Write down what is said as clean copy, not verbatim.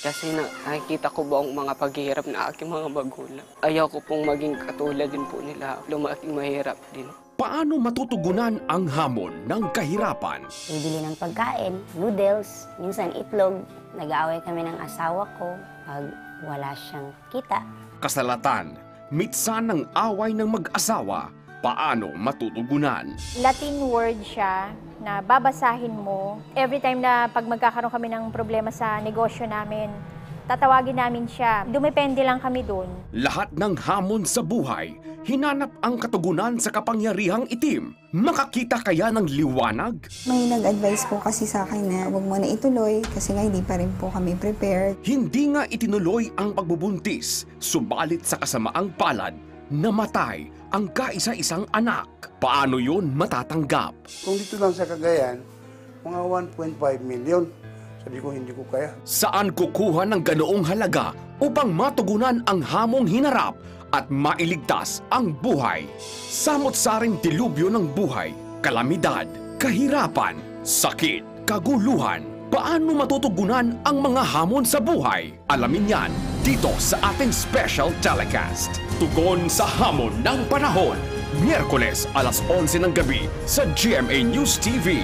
Kasi nakikita ko buong mga paghihirap na aking mga magulang. Ayaw ko pong maging katulad din po nila, lumaking mahirap din. Paano matutugunan ang hamon ng kahirapan? Bibili ng pagkain, noodles, minsan itlog. Nag-aaway kami ng asawa ko pag wala siyang kita. Kasalatan, mitsan ng away ng mag-asawa, paano matutugunan? Latin word siya na babasahin mo. Every time na pag magkakaroon kami ng problema sa negosyo namin, tatawagin namin siya. Dumepende lang kami doon. Lahat ng hamon sa buhay, hinanap ang katugunan sa kapangyarihang itim. Makakita kaya ng liwanag? May nag-advise po kasi sa akin na huwag mo na ituloy kasi nga hindi pa rin po kami prepared. Hindi nga itinuloy ang pagbubuntis, subalit sa kasamaang palad, namatay ang kaisa-isang anak. Paano yun matatanggap? Kung dito lang sa Cagayan, mga 1.5 million. Sabi ko, hindi ko kaya. Saan kukuha ng ganoong halaga upang matugunan ang hamong hinarap at mailigtas ang buhay? Samot-saring dilubyo ng buhay, kalamidad, kahirapan, sakit, kaguluhan. Paano matutugunan ang mga hamon sa buhay? Alamin yan dito sa ating special telecast. Tugon sa hamon ng panahon. Miyerkules alas 11 ng gabi sa GMA News TV.